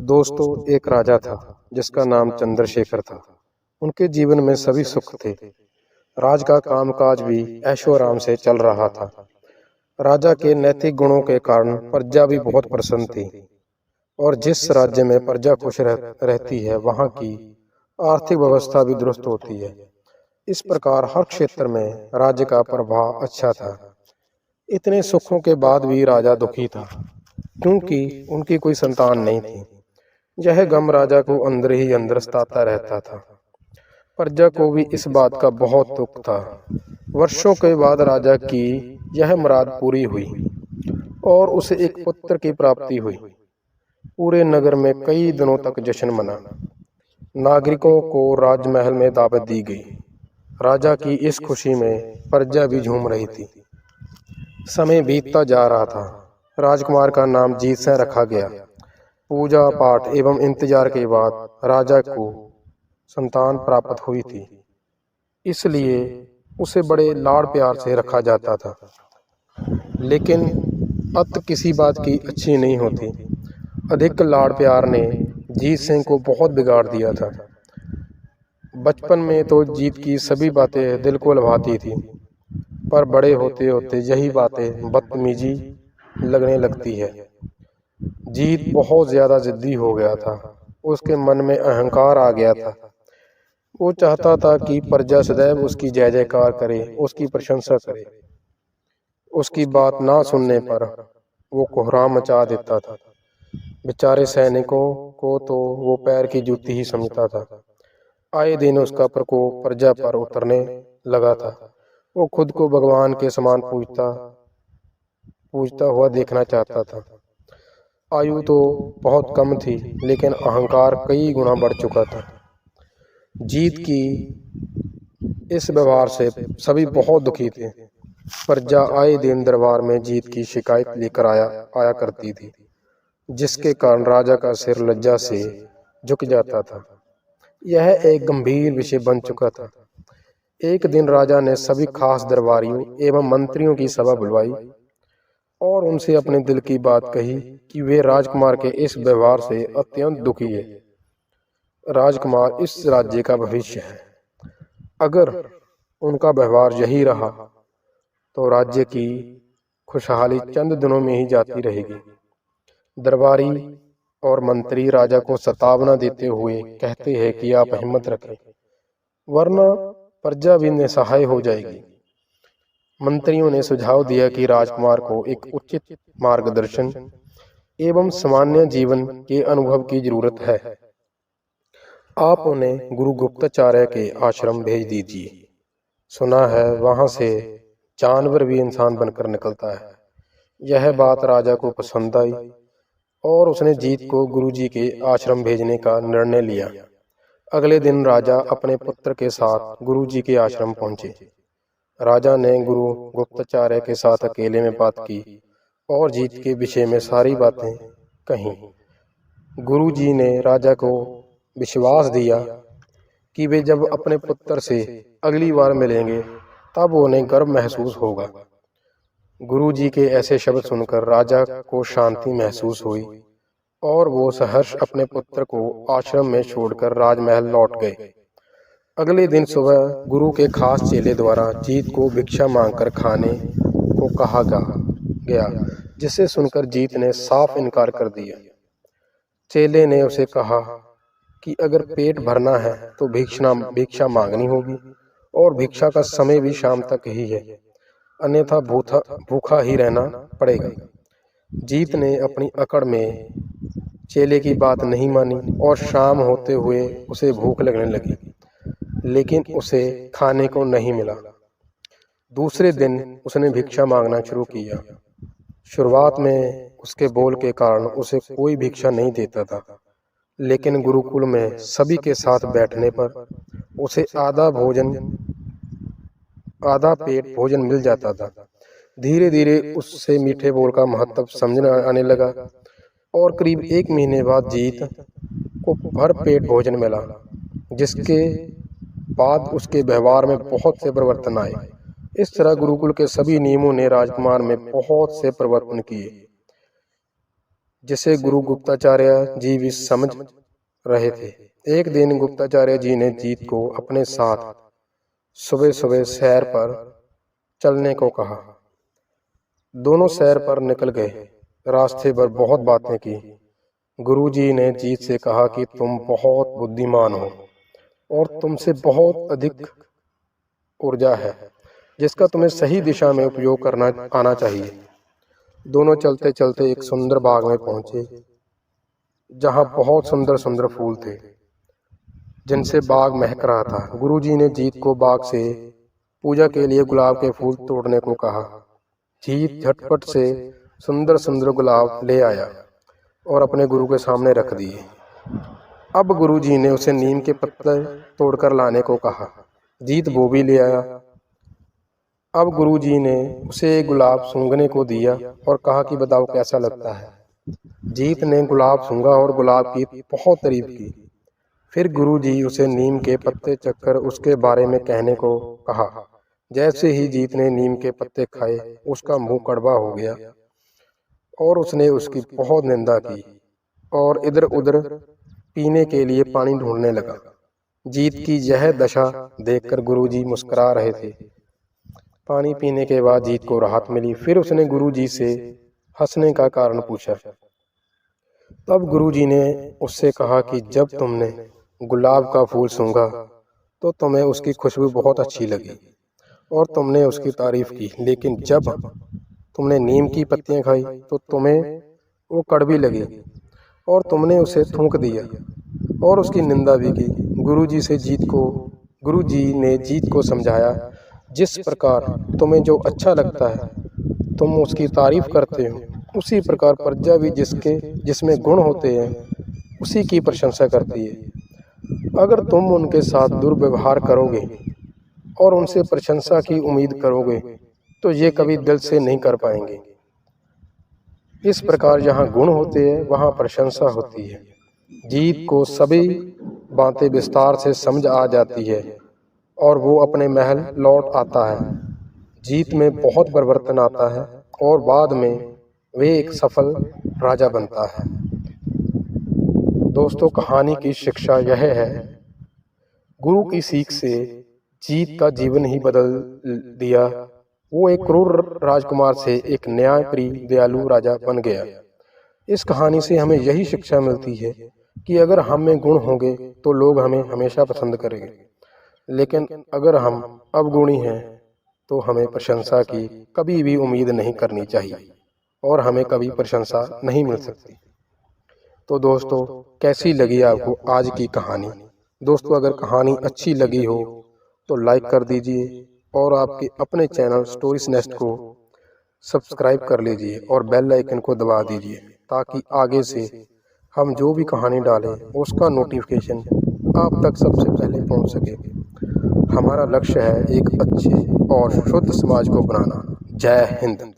दोस्तों, एक राजा था जिसका नाम चंद्रशेखर था। उनके जीवन में सभी सुख थे। राज का कामकाज भी ऐशो आराम से चल रहा था। राजा के नैतिक गुणों के कारण प्रजा भी बहुत प्रसन्न थी। और जिस राज्य में प्रजा खुश रहती है, वहाँ की आर्थिक व्यवस्था भी दुरुस्त होती है। इस प्रकार हर क्षेत्र में राज्य का प्रभाव अच्छा था। इतने सुखों के बाद भी राजा दुखी था, क्योंकि उनकी कोई संतान नहीं थी। यह गम राजा को अंदर ही अंदर सताता रहता था। प्रजा को भी इस बात का बहुत दुख था। वर्षों के बाद राजा की यह मुराद पूरी हुई और उसे एक पुत्र की प्राप्ति हुई। पूरे नगर में कई दिनों तक जश्न मना। नागरिकों को राजमहल में दावत दी गई। राजा की इस खुशी में प्रजा भी झूम रही थी। समय बीतता जा रहा था। राजकुमार का नाम जीत सिंह रखा गया। पूजा पाठ एवं इंतजार के बाद राजा को संतान प्राप्त हुई थी, इसलिए उसे बड़े लाड़ प्यार से रखा जाता था। लेकिन अत किसी बात की अच्छी नहीं होती। अधिक लाड़ प्यार ने जीत सिंह को बहुत बिगाड़ दिया था। बचपन में तो जीत की सभी बातें दिल को लुभाती थी, पर बड़े होते होते यही बातें बदतमीजी लगने लगती है। जीत बहुत ज्यादा जिद्दी हो गया था। उसके मन में अहंकार आ गया था। वो चाहता था कि प्रजा सदैव उसकी जय जयकार करे, उसकी प्रशंसा करे। उसकी बात ना सुनने पर वो कोहराम मचा देता था। बेचारे सैनिकों को तो वो पैर की जूती ही समझता था। आए दिन उसका प्रकोप प्रजा पर उतरने लगा था। वो खुद को भगवान के समान पूजता हुआ देखना चाहता था। आयु तो बहुत कम थी, लेकिन अहंकार कई गुना बढ़ चुका था। जीत की इस व्यवहार से सभी बहुत दुखी थे। प्रजा आए दिन दरबार में जीत की शिकायत लेकर आया करती थी, जिसके कारण राजा का सिर लज्जा से झुक जाता था। यह एक गंभीर विषय बन चुका था। एक दिन राजा ने सभी खास दरबारियों एवं मंत्रियों की सभा बुलवाई और उनसे अपने दिल की बात कही कि वे राजकुमार के इस व्यवहार से अत्यंत दुखी है। राजकुमार इस राज्य का भविष्य है। अगर उनका व्यवहार यही रहा तो राज्य की खुशहाली चंद दिनों में ही जाती रहेगी। दरबारी और मंत्री राजा को सतावना देते हुए कहते हैं कि आप हिम्मत रखें, वरना प्रजा भी निसहाय हो जाएगी। मंत्रियों ने सुझाव दिया कि राजकुमार को एक उचित मार्गदर्शन एवं सामान्य जीवन के अनुभव की जरूरत है। आप उन्हें गुरु गुप्ताचार्य के आश्रम भेज दीजिए। सुना है वहां से जानवर भी इंसान बनकर निकलता है। यह बात राजा को पसंद आई और उसने जीत को गुरुजी के आश्रम भेजने का निर्णय लिया। अगले दिन राजा अपने पुत्र के साथ गुरुजी के आश्रम पहुंचे। राजा ने गुरु गुप्ताचार्य के साथ अकेले में बात की और जीत के विषय में सारी बातें कहीं। गुरुजी ने राजा को विश्वास दिया कि वे जब अपने पुत्र से अगली बार मिलेंगे तब उन्हें गर्व महसूस होगा। गुरुजी के ऐसे शब्द सुनकर राजा को शांति महसूस हुई और वो सहर्ष अपने पुत्र को आश्रम में छोड़कर राजमहल लौट गए। अगले दिन सुबह गुरु के खास चेले द्वारा जीत को भिक्षा मांगकर खाने को कहा गया, जिसे सुनकर जीत ने साफ इनकार कर दिया। चेले ने उसे कहा कि अगर पेट भरना है तो भिक्षा मांगनी होगी और भिक्षा का समय भी शाम तक ही है, अन्यथा भूखा ही रहना पड़ेगा। जीत ने अपनी अकड़ में चेले की बात नहीं मानी और शाम होते हुए उसे भूख लगने लगी, लेकिन उसे खाने को नहीं मिला। दूसरे दिन उसने भिक्षा मांगना शुरू किया। शुरुआत में उसके बोल के कारण उसे कोई भिक्षा नहीं देता था, लेकिन गुरुकुल में सभी के साथ बैठने पर उसे आधा पेट भोजन मिल जाता था। धीरे धीरे उससे मीठे बोल का महत्व समझ आने लगा और करीब 1 महीने बाद जीत को भर पेट भोजन मिला, जिसके बाद उसके व्यवहार में बहुत से परिवर्तन आए। इस तरह गुरुकुल के सभी नियमों ने राजकुमार में बहुत से परिवर्तन किए। जिसे गुरु गुप्ताचार्य जी भी समझ रहे थे। एक दिन गुप्ताचार्य जी ने जीत को अपने साथ सुबह सुबह सैर पर चलने को कहा। दोनों सैर पर निकल गए। रास्ते पर बहुत बातें की। गुरुजी ने जीत से कहा कि तुम बहुत बुद्धिमान हो और तुमसे बहुत अधिक ऊर्जा है, जिसका तुम्हें सही दिशा में उपयोग करना आना चाहिए। दोनों चलते चलते एक सुंदर बाग में पहुंचे, जहां बहुत सुंदर सुंदर फूल थे, जिनसे बाग महक रहा था। गुरुजी ने जीत को बाग से पूजा के लिए गुलाब के फूल तोड़ने को कहा। जीत झटपट से सुंदर सुंदर गुलाब ले आया और अपने गुरु के सामने रख दिए। अब गुरुजी ने उसे नीम के पत्ते तोड़कर लाने को कहा। जीत वो भी ले आया। अब गुरुजी ने उसे गुलाब सूंघने को दिया और कहा कि बताओ कैसा लगता है। जीत ने गुलाब सूंघा और गुलाब की बहुत तारीफ की। फिर गुरुजी उसे नीम के पत्ते चखकर उसके बारे में कहने को कहा। जैसे ही जीत ने नीम के पत्ते खाए, उसका मुंह कड़वा हो गया और उसने उसकी बहुत निंदा की और इधर उधर पीने के लिए पानी ढूंढने लगा। जीत की यह दशा देखकर गुरुजी मुस्कुरा रहे थे। पानी पीने के बाद जीत को राहत मिली। फिर उसने गुरुजी से हंसने का कारण पूछा। तब गुरुजी ने उससे कहा कि जब तुमने गुलाब का फूल सूंघा तो तुम्हें उसकी खुशबू बहुत अच्छी लगी और तुमने उसकी तारीफ की, लेकिन जब तुमने नीम की पत्तियां खाई तो तुम्हें वो कड़वी लगी और तुमने उसे थूक दिया और उसकी निंदा भी की। गुरुजी ने जीत को समझाया, जिस प्रकार तुम्हें जो अच्छा लगता है तुम उसकी तारीफ करते हो, उसी प्रकार प्रजा भी जिसमें गुण होते हैं उसी की प्रशंसा करती है। अगर तुम उनके साथ दुर्व्यवहार करोगे और उनसे प्रशंसा की उम्मीद करोगे तो ये कभी दिल से नहीं कर पाएंगे। इस प्रकार जहाँ गुण होते हैं वहाँ प्रशंसा होती है। जीत को सभी बातें विस्तार से समझ आ जाती है और वो अपने महल लौट आता है। जीत में बहुत परिवर्तन आता है और बाद में वे एक सफल राजा बनता है। दोस्तों, कहानी की शिक्षा यह है, गुरु की सीख से जीत का जीवन ही बदल दिया। वो एक क्रूर राजकुमार से एक न्यायप्रिय दयालु राजा बन गया। इस कहानी से हमें यही शिक्षा मिलती है कि अगर हम में गुण होंगे तो लोग हमें हमेशा पसंद करेंगे, लेकिन अगर हम अवगुणी हैं तो हमें प्रशंसा की कभी भी उम्मीद नहीं करनी चाहिए और हमें कभी प्रशंसा नहीं मिल सकती। तो दोस्तों, कैसी लगी आपको आज की कहानी? दोस्तों, अगर कहानी अच्छी लगी हो तो लाइक कर दीजिए और आपके अपने चैनल स्टोरीज नेस्ट को सब्सक्राइब कर लीजिए और बेल आइकन को दबा दीजिए, ताकि आगे से हम जो भी कहानी डालें उसका नोटिफिकेशन आप तक सबसे पहले पहुंच सके। हमारा लक्ष्य है एक अच्छे और शुद्ध समाज को बनाना। जय हिंद।